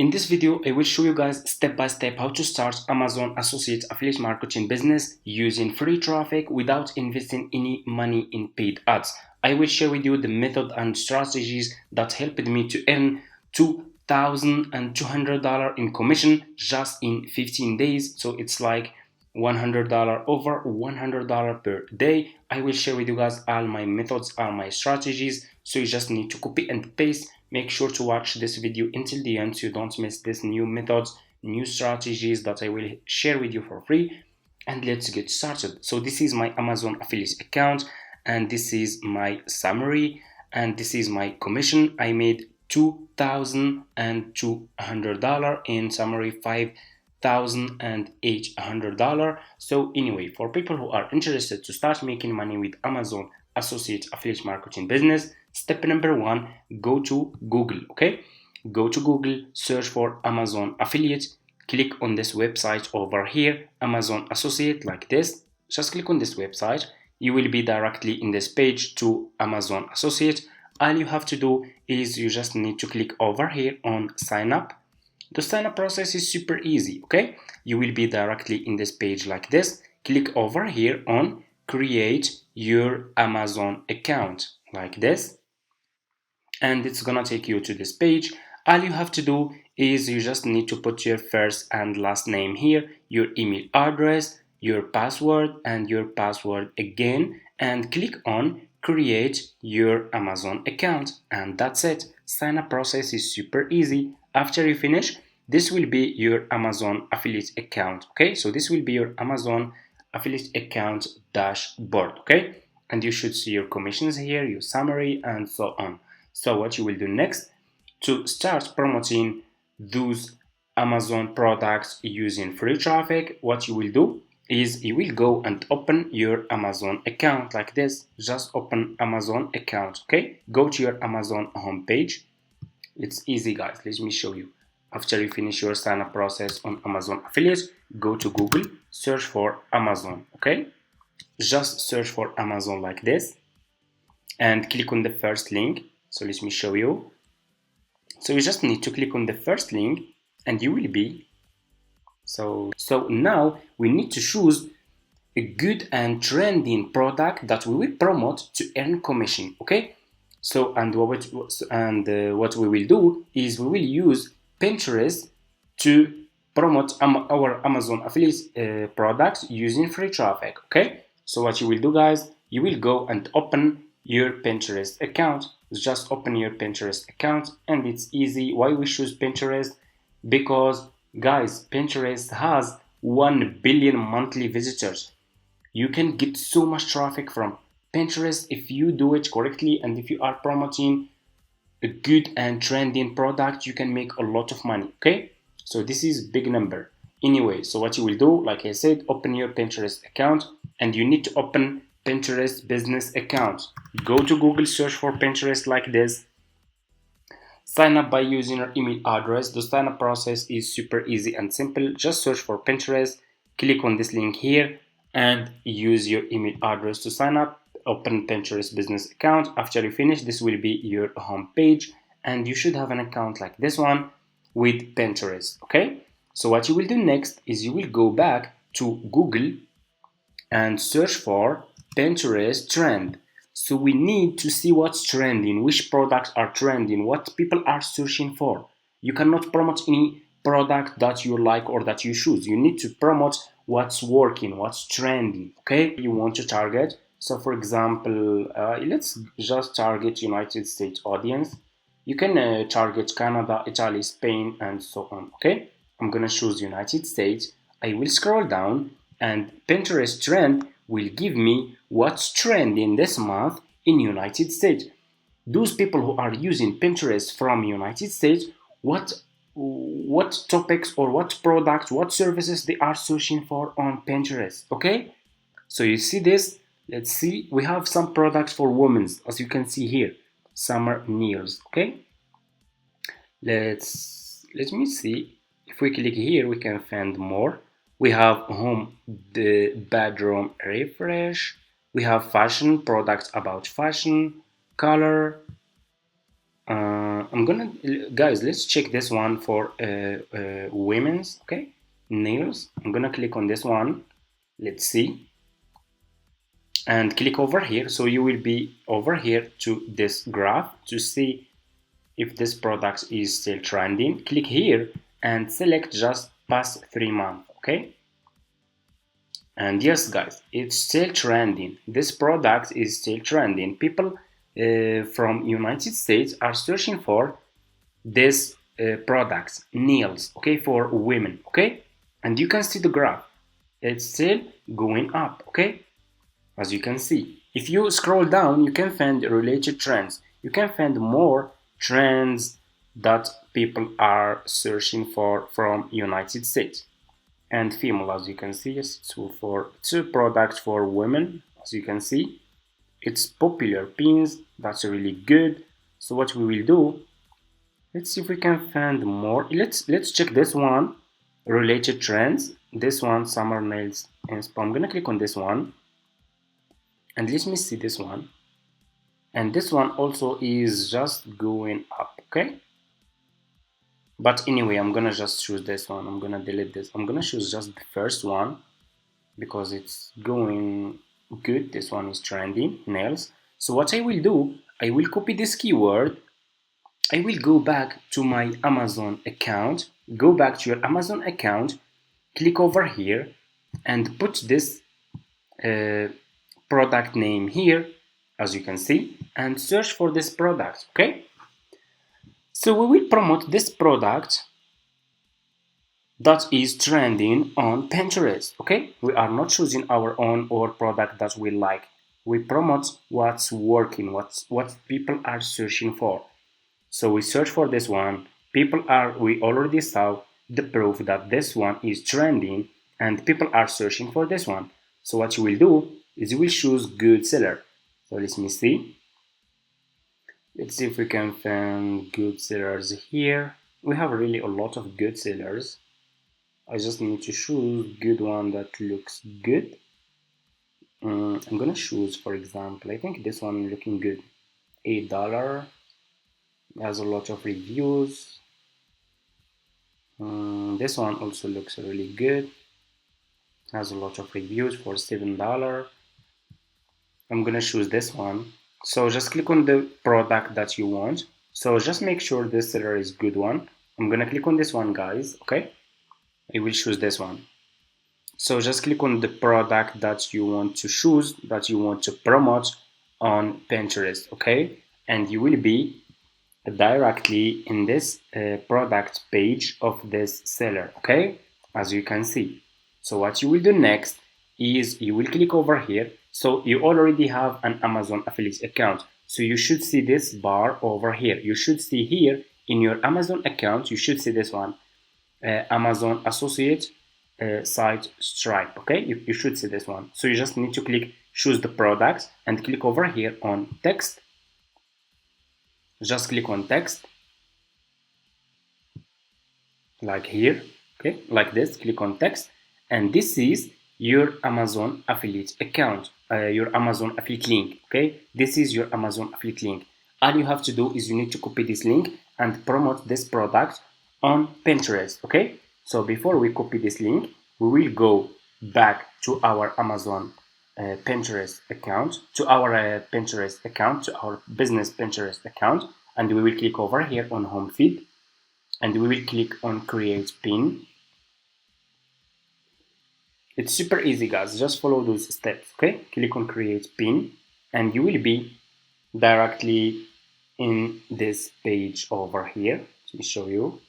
In this video, I will show you guys step by step how to start Amazon Associate Affiliate Marketing business using free traffic without investing any money in paid ads. I will share with you the method and strategies that helped me to earn $2,200 in commission just in 15 days. So it's like $100 over $100 per day. I will share with you guys all my methods, all my strategies. So you just need to copy and paste. Make sure to watch this video until the end so you don't miss these new methods, new strategies that I will share with you for free. And let's get started. So this is my Amazon affiliate account, and this is my summary, and this is my commission. I made $2,200 in summary, $5,800. So anyway, for people who are interested to start making money with Amazon Associate Affiliate Marketing business, step number one, go to Google. Okay, go to Google, search for Amazon Affiliate, click on this website over here, Amazon Associate, like this. Just click on this website. You will be directly in this page to Amazon Associate. All you have to do is you just need to click over here on sign up. The sign up process is super easy. Okay, you will be directly in this page like this. Click over here on create your Amazon account like this, and it's gonna take you to this page. All you have to do is you just need to put your first and last name here, your email address, your password, and your password again, and click on create your Amazon account, and that's it. Sign up process is super easy. After you finish, this will be your Amazon affiliate account. Okay, so this will be your Amazon affiliate account dashboard. Okay, and you should see your commissions here, your summary, and so on. So what you will do next to start promoting those Amazon products using free traffic, what you will do is you will go and open your Amazon account like this. Just open Amazon account. Okay, go to your Amazon homepage. It's easy, guys. Let me show you. After you finish your sign up process on Amazon affiliate, go to Google, search for Amazon. Okay, just search for Amazon like this and click on the first link. So let me show you. So you just need to click on the first link and you will be so now we need to choose a good and trending product that we will promote to earn commission. Okay, so what we will do is we will use Pinterest to promote our Amazon affiliate products using free traffic. Okay, so what you will do, guys, you will go and open your Pinterest account. Just open your Pinterest account, and it's easy. Why we choose Pinterest? Because, guys, Pinterest has 1 billion monthly visitors. You can get so much traffic from Pinterest if you do it correctly, and if you are promoting a good and trending product, you can make a lot of money. Okay, so this is big number. Anyway, so what you will do, like I said, open your Pinterest account, and you need to open Pinterest business account. Go to Google, search for Pinterest like this. Sign up by using your email address. The sign up process is super easy and simple. Just search for Pinterest, click on this link here, and use your email address to sign up. Open Pinterest business account. After you finish, this will be your home page, and you should have an account like this one with Pinterest. Okay, so what you will do next is you will go back to Google and search for Pinterest trend. So we need to see what's trending, which products are trending, what people are searching for. You cannot promote any product that you like or that you choose. You need to promote what's working, what's trending. Okay, you want to target. So for example, let's just target United States audience. You can target Canada, Italy, Spain, and so on. Okay, I'm gonna choose United States. I will scroll down, and Pinterest trend will give me what's trending this month in United States. Those people who are using Pinterest from United States, what topics or what products, what services they are searching for on Pinterest. Okay, so you see this. Let's see, we have some products for women, as you can see here, summer nails. Okay, let me see. If we click here, we can find more. We have home, the bedroom refresh. We have fashion products about fashion, color, I'm gonna, guys, let's check this one for women's, okay, nails. I'm gonna click on this one. Let's see, and click over here. So you will be over here to this graph to see if this product is still trending. Click here and select just past 3 months, okay. And yes, guys, it's still trending. This product is still trending. People from United States are searching for this products, nails, okay, for women, okay. And you can see the graph, it's still going up, okay. As you can see, if you scroll down, you can find related trends. You can find more trends that people are searching for from United States. And female, as you can see, yes, so for two products for women, as you can see, it's popular pins. That's really good. So what we will do, let's see if we can find more. Let's check this one, related trends. This one, summer nails and spa. I'm gonna click on this one, and let me see this one. And this one also is just going up, okay. But anyway, I'm gonna just choose this one. I'm gonna delete this. I'm gonna choose just the first one because it's going good. This one is trending, nails. So what I will do, I will copy this keyword. I will go back to my Amazon account. Go back to your Amazon account, click over here and put this product name here, as you can see, and search for this product, okay. So we will promote this product that is trending on Pinterest, okay. We are not choosing our own or product that we like. We promote what's working, what people are searching for. So we search for this one. We already saw the proof that this one is trending and people are searching for this one. So what you will do is you will choose good seller. So let me see. Let's see if we can find good sellers here. We have really a lot of good sellers. I just need to choose good one that looks good. I'm gonna choose, for example, I think this one looking good. $8. Has a lot of reviews. This one also looks really good. Has a lot of reviews for $7. I'm gonna choose this one. So just click on the product that you want. So just make sure this seller is good one. I'm gonna click on this one, guys, okay. I will choose this one. So just click on the product that you want to choose, that you want to promote on Pinterest, okay. And you will be directly in this product page of this seller, okay, as you can see. So what you will do next is you will click over here. So you already have an Amazon affiliate account, so you should see this bar over here. You should see here in your Amazon account, you should see this one, Amazon associate site Stripe, okay. You should see this one. So you just need to choose the products and click over here on text. Just click on text like here, okay, like this. Click on text, and this is your Amazon affiliate account, your Amazon affiliate link, okay. This is your Amazon affiliate link. All you have to do is you need to copy this link and promote this product on Pinterest, okay. So before we copy this link, we will go back to our Amazon Pinterest account, to our Pinterest account, to our business Pinterest account, and we will click over here on home feed, and we will click on create pin. It's super easy, guys, just follow those steps, okay. Click on create pin and you will be directly in this page over here. Let me show you.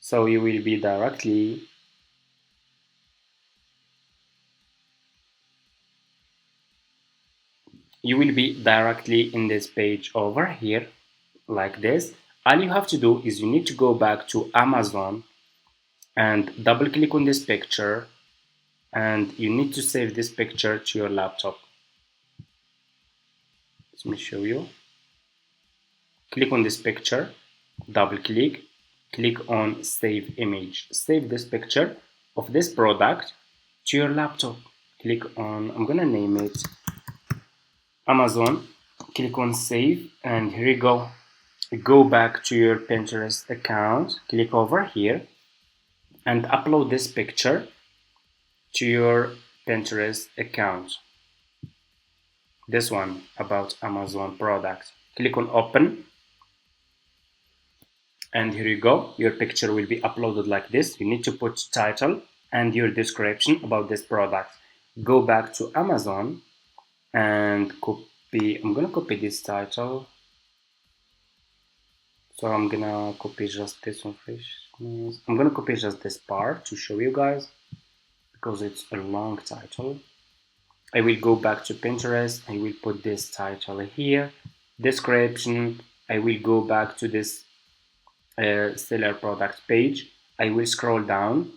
So you will be directly in this page over here like this. All you have to do is you need to go back to Amazon and double click on this picture, and you need to save this picture to your laptop. Let me show you. Click on this picture, double click, click on save image. Save this picture of this product to your laptop. Click on, I'm gonna name it Amazon. Click on save, and here you go. go back to your Pinterest account, click over here and upload this picture to your Pinterest account. This one about Amazon products. Click on open and here you go. Your picture will be uploaded like this. You need to put title and your description about this product. Go back to Amazon and copy. I'm gonna copy this title. So I'm gonna copy just this one. I'm gonna copy just this part to show you guys because it's a long title. I will go back to Pinterest. I will put this title here. Description. I will go back to this seller product page. I will scroll down.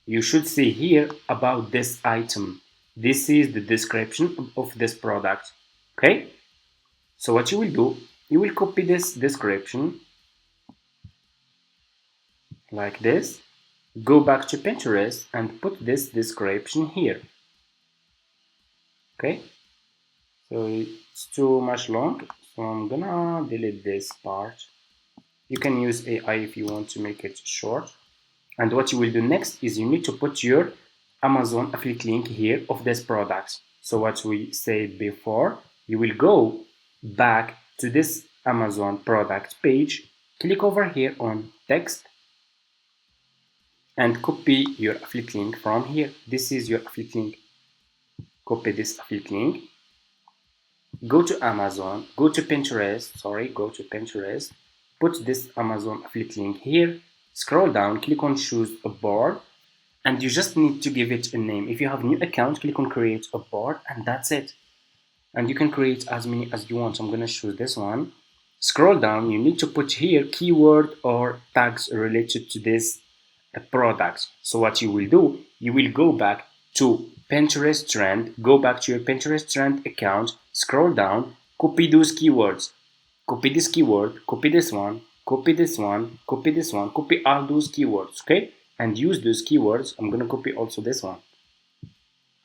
You should see here about this item. This is the description of this product. Okay. So what you will do, you will copy this description like this. Go back to Pinterest and put this description here. Okay. So it's too much long, so I'm gonna delete this part. You can use AI if you want to make it short. And what you will do next is you need to put your Amazon affiliate link here of this product. So what we said before, you will go back to this Amazon product page, click over here on text and copy your affiliate link from here. This is your affiliate link. Copy this affiliate link. Go to Amazon, go to Pinterest, put this Amazon affiliate link here, scroll down, click on choose a board, and you just need to give it a name. If you have a new account, click on create a board, and that's it. And you can create as many as you want. I'm gonna choose this one. Scroll down, you need to put here keyword or tags related to this product. So what you will do, you will go back to Pinterest trend, go back to your Pinterest trend account, scroll down, copy those keywords, copy this keyword, copy this one, copy this one, copy this one, copy all those keywords, okay? And use those keywords. I'm gonna copy also this one.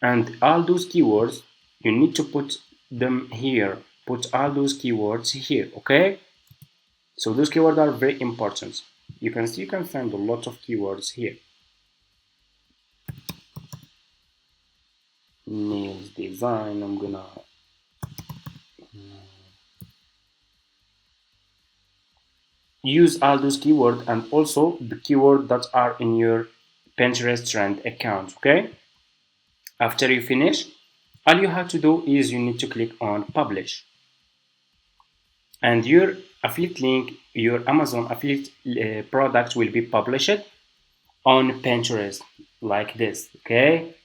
And all those keywords, you need to put them here. Put all those keywords here, okay? So those keywords are very important. You can see you can find a lot of keywords here. Nails design, I'm gonna use all those keywords and also the keywords that are in your Pinterest trend account, okay? After you finish, all you have to do is you need to click on publish. And your affiliate link, your Amazon affiliate product will be published on Pinterest like this, okay?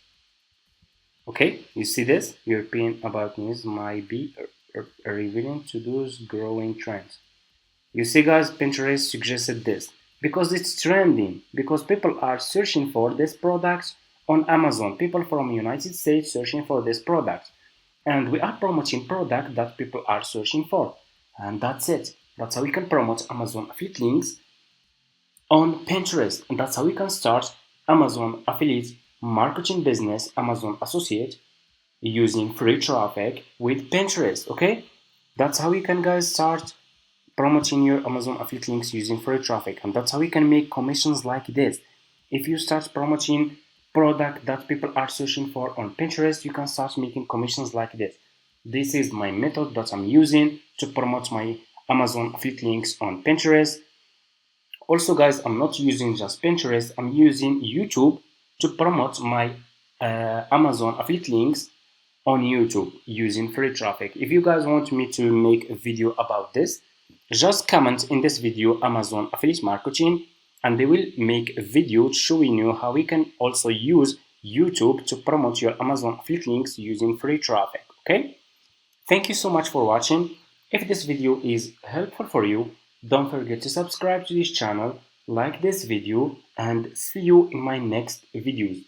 Okay, you see this? European about news might be revealing to those growing trends. You see guys, Pinterest suggested this because it's trending, because people are searching for this product on Amazon. People from United States searching for this product. And we are promoting product that people are searching for. And that's it. That's how we can promote Amazon affiliate links on Pinterest. And that's how we can start Amazon affiliate marketing business, Amazon associate, using free traffic with Pinterest, okay? That's how you can guys start promoting your Amazon affiliate links using free traffic. And that's how you can make commissions like this. If you start promoting product that people are searching for on Pinterest, you can start making commissions like this. This is my method that I'm using to promote my Amazon affiliate links on Pinterest. Also guys, I'm not using just Pinterest, I'm using YouTube to promote my Amazon affiliate links on YouTube using free traffic. If you guys want me to make a video about this, just comment in this video Amazon affiliate marketing and they will make a video showing you how we can also use YouTube to promote your Amazon affiliate links using free traffic, okay? Thank you so much for watching. If this video is helpful for you, don't forget to subscribe to this channel, like this video, and see you in my next videos.